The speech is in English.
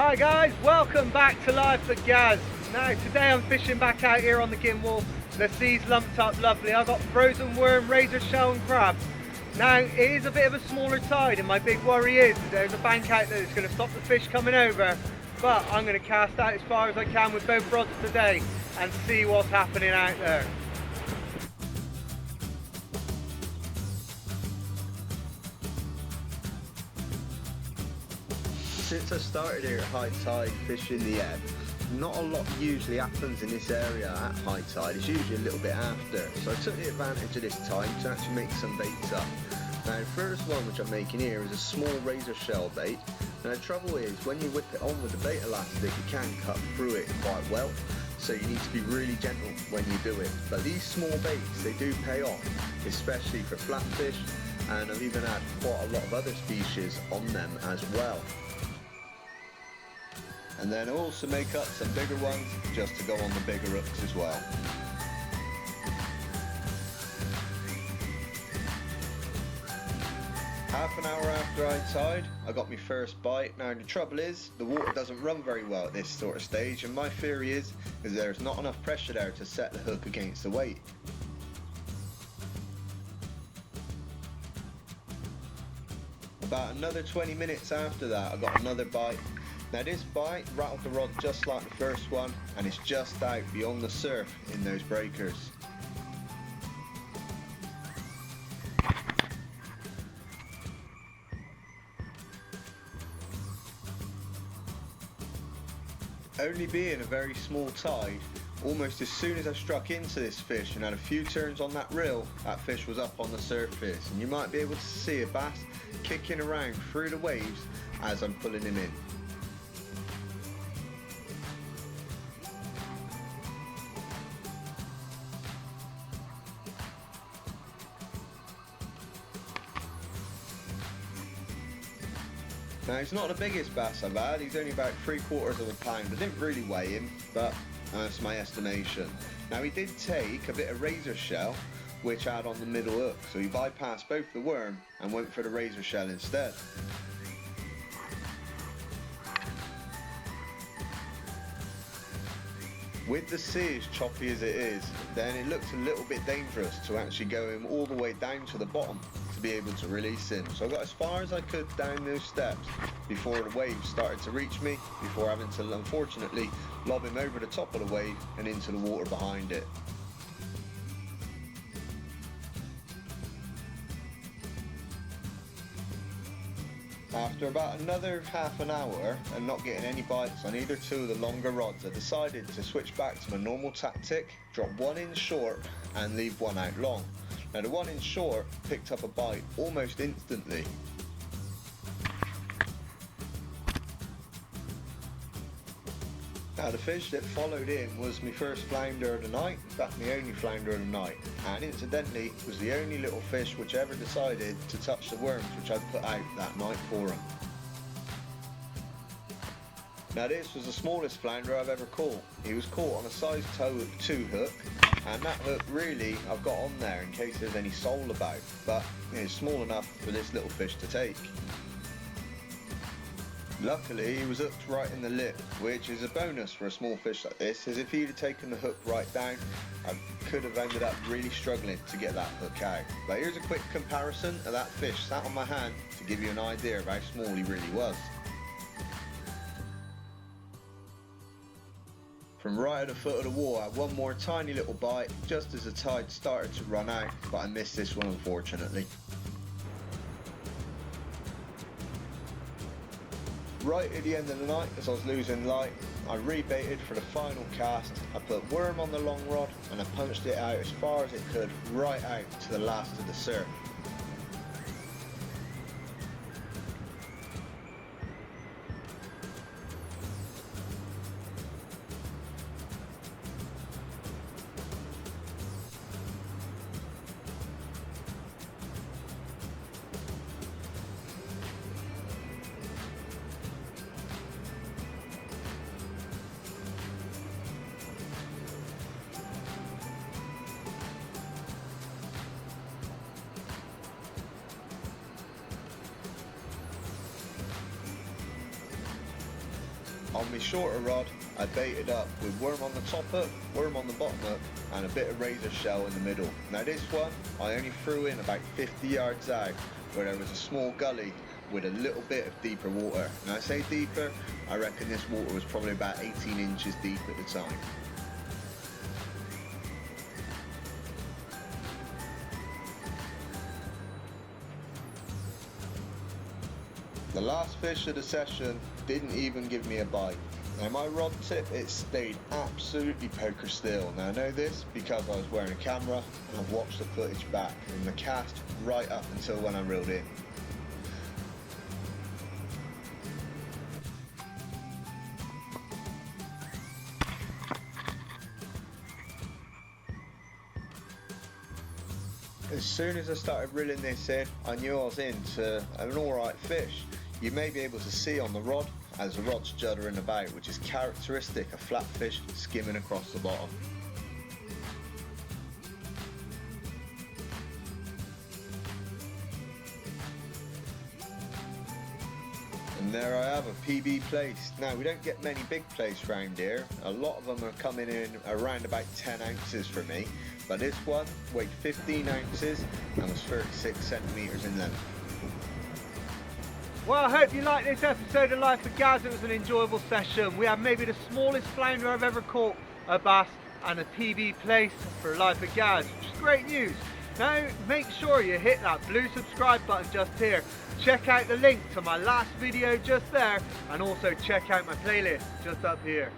Hi guys, welcome back to Live for Gaz. Now today I'm fishing back out here on the gynn. The sea's lumped up lovely. I've got frozen worm, razor shell and crab. Now it is a bit of a smaller tide and my big worry is that there's a bank out there that's going to stop the fish coming over. But I'm going to cast out as far as I can with both rods today and see what's happening out there. Since I started here at high tide fishing the ebb, not a lot usually happens in this area at high tide. It's usually a little bit after. So I took the advantage of this time to actually make some baits up. Now the first one which I'm making here is a small razor shell bait. Now the trouble is when you whip it on with the bait elastic it can cut through it quite well. So you need to be really gentle when you do it. But these small baits, they do pay off, especially for flatfish, and I've even had quite a lot of other species on them as well. And then also make up some bigger ones just to go on the bigger hooks as well. Half an hour after high tide, I got my first bite. Now the trouble is, the water doesn't run very well at this sort of stage, and my theory is there's not enough pressure there to set the hook against the weight. About another 20 minutes after that, I got another bite. Now this bite rattled the rod just like the first one, and it's just out beyond the surf in those breakers. Only being a very small tide, almost as soon as I struck into this fish and had a few turns on that reel, that fish was up on the surface, and you might be able to see a bass kicking around through the waves as I'm pulling him in. Now he's not the biggest bass I've had, he's only about 3/4 of a pound. I didn't really weigh him, but that's my estimation. Now he did take a bit of razor shell, which I had on the middle hook, so he bypassed both the worm and went for the razor shell instead. With the sea as choppy as it is, then it looks a little bit dangerous to actually go him all the way down to the bottom to be able to release him. So I got as far as I could down those steps before the waves started to reach me, before having to unfortunately lob him over the top of the wave and into the water behind it. After about another half an hour and not getting any bites on either two of the longer rods, I decided to switch back to my normal tactic, drop one in short and leave one out long. Now the one in short picked up a bite almost instantly. Now the fish that followed in was my first flounder of the night, in fact my only flounder of the night, and incidentally was the only little fish which ever decided to touch the worms which I'd put out that night for him. Now this was the smallest flounder I've ever caught. He was caught on a size 2 hook, and that hook really I've got on there in case there's any sole about, but it's small enough for this little fish to take. Luckily he was hooked right in the lip, which is a bonus for a small fish like this, as if he'd have taken the hook right down, I could have ended up really struggling to get that hook out. But here's a quick comparison of that fish sat on my hand to give you an idea of how small he really was. From right at the foot of the wall I had one more tiny little bite just as the tide started to run out, but I missed this one unfortunately. Right at the end of the night, as I was losing light, I rebaited for the final cast. I put worm on the long rod and I punched it out as far as it could, right out to the last of the surf. On my shorter rod, I baited up with worm on the top hook, worm on the bottom hook, and a bit of razor shell in the middle. Now this one, I only threw in about 50 yards out, where there was a small gully with a little bit of deeper water. Now I say deeper, I reckon this water was probably about 18 inches deep at the time. The last fish of the session didn't even give me a bite. Now my rod tip, it stayed absolutely poker still. Now I know this because I was wearing a camera and I've watched the footage back from the cast right up until when I reeled in. As soon as I started reeling this in, I knew I was into an alright fish. You may be able to see on the rod as the rod's juddering about, which is characteristic of flatfish skimming across the bottom. And there I have a PB plaice. Now we don't get many big plaice round here. A lot of them are coming in around about 10 ounces for me. But this one weighed 15 ounces and was 36 centimetres in length. Well, I hope you liked this episode of Life of Gaz. It was an enjoyable session. We had maybe the smallest flounder I've ever caught a bass and a PB plaice for Life of Gaz, which is great news. Now make sure you hit that blue subscribe button just here. Check out the link to my last video just there, and also check out my playlist just up here.